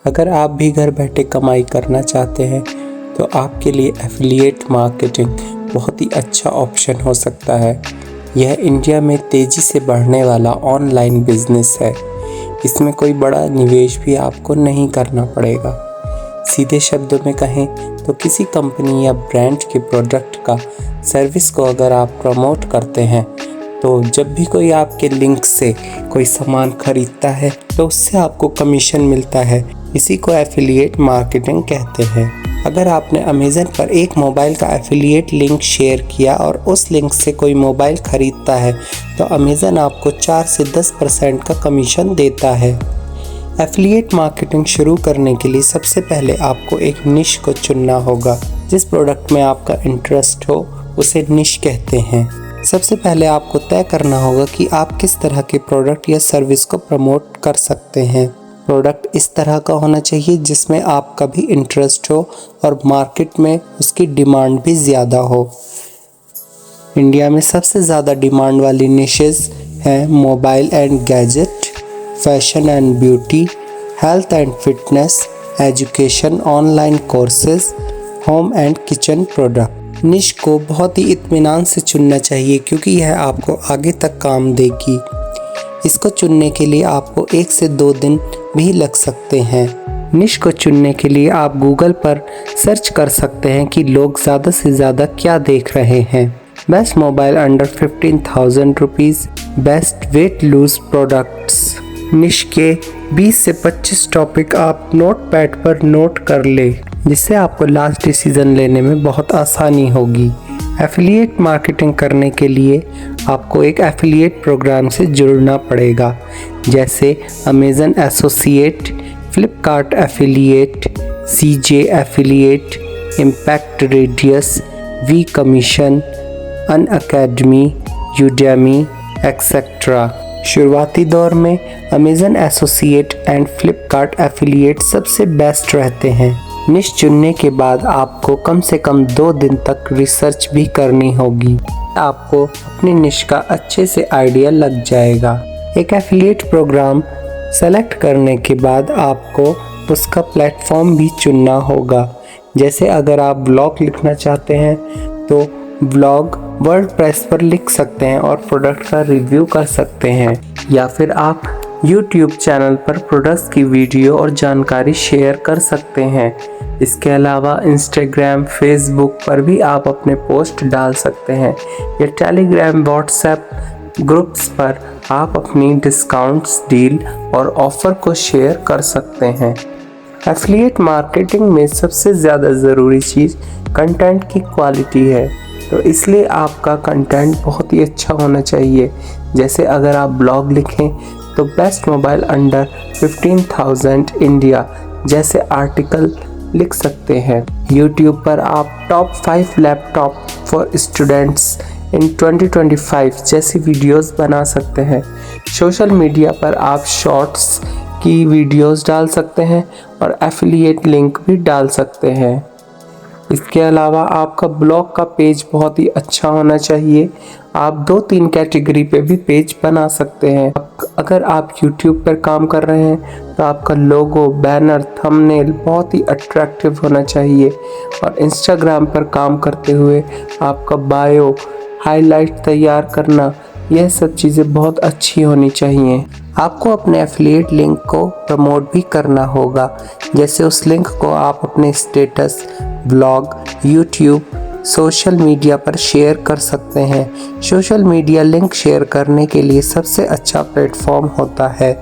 अगर आप भी घर बैठे कमाई करना चाहते हैं तो आपके लिए एफिलिएट मार्केटिंग बहुत ही अच्छा ऑप्शन हो सकता है। यह इंडिया में तेज़ी से बढ़ने वाला ऑनलाइन बिजनेस है। इसमें कोई बड़ा निवेश भी आपको नहीं करना पड़ेगा। सीधे शब्दों में कहें तो किसी कंपनी या ब्रांड के प्रोडक्ट का सर्विस को अगर आप प्रमोट करते हैं तो जब भी कोई आपके लिंक से कोई सामान खरीदता है तो उससे आपको कमीशन मिलता है। इसी को एफिलिएट मार्केटिंग कहते हैं। अगर आपने अमेज़न पर एक मोबाइल का एफिलिएट लिंक शेयर किया और उस लिंक से कोई मोबाइल खरीदता है तो अमेज़न आपको 4 से 10% का कमीशन देता है। एफिलिएट मार्केटिंग शुरू करने के लिए सबसे पहले आपको एक निश को चुनना होगा। जिस प्रोडक्ट में आपका इंटरेस्ट हो उसे निश कहते हैं। सबसे पहले आपको तय करना होगा कि आप किस तरह के प्रोडक्ट या सर्विस को प्रमोट कर सकते हैं। प्रोडक्ट इस तरह का होना चाहिए जिसमें आपका भी इंटरेस्ट हो और मार्केट में उसकी डिमांड भी ज़्यादा हो। इंडिया में सबसे ज़्यादा डिमांड वाली निशेस हैं mobile and gadget, fashion and beauty, health and fitness, education, online courses, home and kitchen product. निश को बहुत ही इत्मीनान से चुनना चाहिए क्योंकि यह आपको आगे तक काम देगी। इसको चुनने के लिए आपको 1 से 2 दिन भी लग सकते हैं। निश को चुनने के लिए आप गूगल पर सर्च कर सकते हैं कि लोग ज़्यादा से ज़्यादा क्या देख रहे हैं। Best mobile under 15,000 rupees, best weight lose products. निश के 20 से 25 टॉपिक आप नोटपैड पर नोट कर ले, जिससे आपको लास्ट डिसीजन लेने में बहुत आसानी होगी। एफिलिएट मार्केटिंग करने के लिए आपको एक एफिलिएट प्रोग्राम से जुड़ना पड़ेगा, जैसे Amazon associate, Flipkart affiliate, CJ affiliate, impact radius, vCommission, Unacademy, Udemy etcetera. शुरुआती दौर में Amazon associate and Flipkart affiliate सबसे बेस्ट रहते हैं। निश चुनने के बाद आपको कम से कम 2 दिन तक रिसर्च भी करनी होगी। आपको अपनी निश का अच्छे से आइडिया लग जाएगा। एक एफिलिएट प्रोग्राम सेलेक्ट करने के बाद आपको उसका प्लेटफॉर्म भी चुनना होगा। जैसे अगर आप ब्लॉग लिखना चाहते हैं तो ब्लॉग वर्डप्रेस पर लिख सकते हैं और प्रोडक्ट का रिव्यू कर सकते हैं, या फिर आप YouTube चैनल पर प्रोडक्ट्स की वीडियो और जानकारी शेयर कर सकते हैं। इसके अलावा इंस्टाग्राम, फेसबुक पर भी आप अपने पोस्ट डाल सकते हैं, या टेलीग्राम, व्हाट्सएप ग्रुप्स पर आप अपनी डिस्काउंट्स, डील और ऑफ़र को शेयर कर सकते हैं। एफिलिएट मार्केटिंग में सबसे ज़्यादा ज़रूरी चीज़ कंटेंट की क्वालिटी है, तो इसलिए आपका कंटेंट बहुत ही अच्छा होना चाहिए। जैसे अगर आप ब्लॉग लिखें तो बेस्ट मोबाइल अंडर 15,000 इंडिया जैसे आर्टिकल लिख सकते हैं। यूट्यूब पर आप top 5 laptop for students in 2025 जैसी वीडियोस बना सकते हैं। सोशल मीडिया पर आप शॉर्ट्स की वीडियोस डाल सकते हैं और एफिलिएट लिंक भी डाल सकते हैं। इसके अलावा आपका ब्लॉग का पेज बहुत ही अच्छा होना चाहिए। आप 2-3 कैटेगरी पे भी पेज बना सकते हैं। अगर आप YouTube पर काम कर रहे हैं तो आपका लोगो, बैनर, थंबनेल बहुत ही अट्रैक्टिव होना चाहिए, और Instagram पर काम करते हुए आपका बायो, हाईलाइट तैयार करना, यह सब चीज़ें बहुत अच्छी होनी चाहिए। आपको अपने एफिलिएट लिंक को प्रमोट भी करना होगा। जैसे उस लिंक को आप अपने status, blog, YouTube, social media पर शेयर कर सकते हैं। सोशल मीडिया लिंक शेयर करने के लिए सबसे अच्छा प्लेटफॉर्म होता है।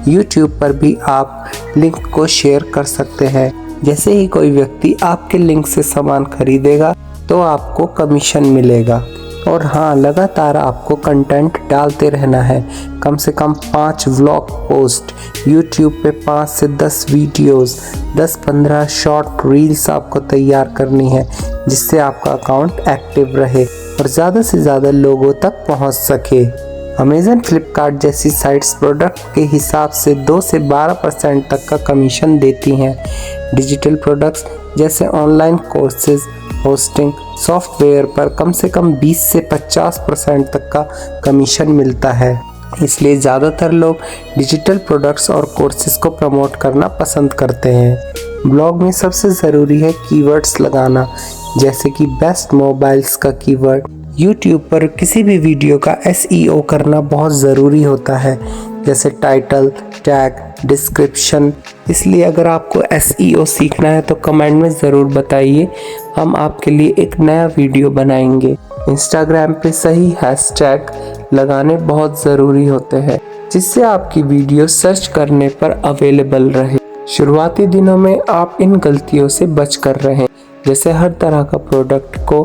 यूट्यूब पर भी आप लिंक को शेयर कर सकते हैं। जैसे ही कोई व्यक्ति आपके लिंक से सामान खरीदेगा तो आपको कमीशन मिलेगा। और हाँ, लगातार आपको कंटेंट डालते रहना है। कम से कम 5 व्लॉग पोस्ट, यूट्यूब पे 5 से 10 वीडियोस, 10-15 शॉर्ट रील्स आपको तैयार करनी है, जिससे आपका अकाउंट एक्टिव रहे और ज़्यादा से ज़्यादा लोगों तक पहुंच सके। अमेज़न, फ्लिपकार्ट जैसी साइट्स प्रोडक्ट के हिसाब से 2 से 12% तक का कमीशन देती हैं। डिजिटल प्रोडक्ट्स जैसे ऑनलाइन कोर्सेज, होस्टिंग सॉफ्टवेयर पर कम से कम 20 से 50% तक का कमीशन मिलता है। इसलिए ज़्यादातर लोग डिजिटल प्रोडक्ट्स और कोर्सेज को प्रमोट करना पसंद करते हैं। ब्लॉग में सबसे ज़रूरी है कीवर्ड्स लगाना, जैसे कि बेस्ट मोबाइल्स का कीवर्ड। यूट्यूब पर किसी भी वीडियो का SEO करना बहुत ज़रूरी होता है, जैसे टाइटल, टैग, डिस्क्रिप्शन। इसलिए अगर आपको SEO सीखना है तो कमेंट में ज़रूर बताइए, हम आपके लिए एक नया वीडियो बनाएंगे। इंस्टाग्राम पे सही हैशटैग लगाने बहुत ज़रूरी होते हैं, जिससे आपकी वीडियो सर्च करने पर अवेलेबल रहे। शुरुआती दिनों में आप इन गलतियों से बच कर रहें, जैसे हर तरह का प्रोडक्ट को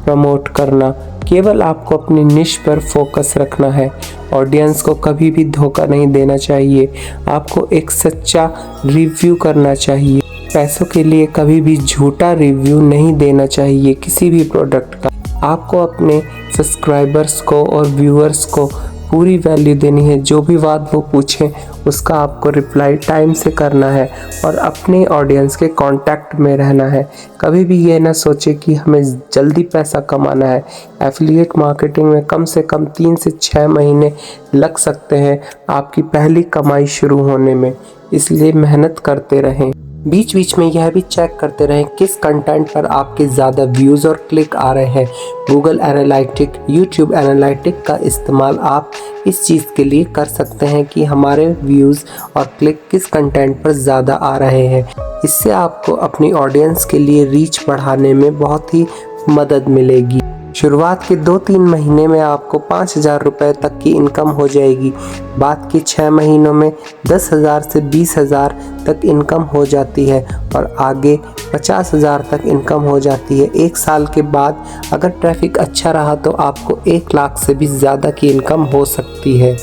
प्रमोट करना। केवल आपको अपनी निश पर फोकस रखना है। ऑडियंस को कभी भी धोखा नहीं देना चाहिए। आपको एक सच्चा रिव्यू करना चाहिए। पैसों के लिए कभी भी झूठा रिव्यू नहीं देना चाहिए किसी भी प्रोडक्ट का। आपको अपने सब्सक्राइबर्स को और व्यूअर्स को पूरी वैल्यू देनी है। जो भी बात वो पूछें उसका आपको रिप्लाई टाइम से करना है और अपने ऑडियंस के कांटेक्ट में रहना है। कभी भी ये ना सोचे कि हमें जल्दी पैसा कमाना है। एफिलिएट मार्केटिंग में कम से कम 3 से 6 महीने लग सकते हैं आपकी पहली कमाई शुरू होने में, इसलिए मेहनत करते रहें। बीच बीच में यह भी चेक करते रहें किस कंटेंट पर आपके ज़्यादा व्यूज़ और क्लिक आ रहे हैं। गूगल एनालिटिक, यूट्यूब एनालिटिक का इस्तेमाल आप इस चीज़ के लिए कर सकते हैं कि हमारे व्यूज़ और क्लिक किस कंटेंट पर ज़्यादा आ रहे हैं। इससे आपको अपनी ऑडियंस के लिए रीच बढ़ाने में बहुत ही मदद मिलेगी। शुरुआत के 2-3 महीने में आपको 5,000 रुपये तक की इनकम हो जाएगी। बाद के 6 महीनों में 10,000 से 20,000 तक इनकम हो जाती है और आगे 50,000 तक इनकम हो जाती है। 1 साल के बाद अगर ट्रैफिक अच्छा रहा तो आपको 1 लाख से भी ज़्यादा की इनकम हो सकती है।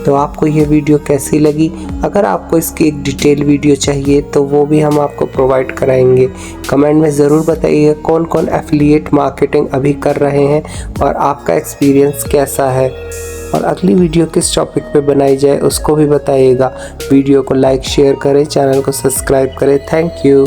तो आपको ये वीडियो कैसी लगी? अगर आपको इसकी एक डिटेल वीडियो चाहिए तो वो भी हम आपको प्रोवाइड कराएंगे। कमेंट में ज़रूर बताइए कौन कौन एफिलिएट मार्केटिंग अभी कर रहे हैं और आपका एक्सपीरियंस कैसा है, और अगली वीडियो किस टॉपिक पे बनाई जाए उसको भी बताइएगा। वीडियो को लाइक शेयर करें, चैनल को सब्सक्राइब करें। Thank you.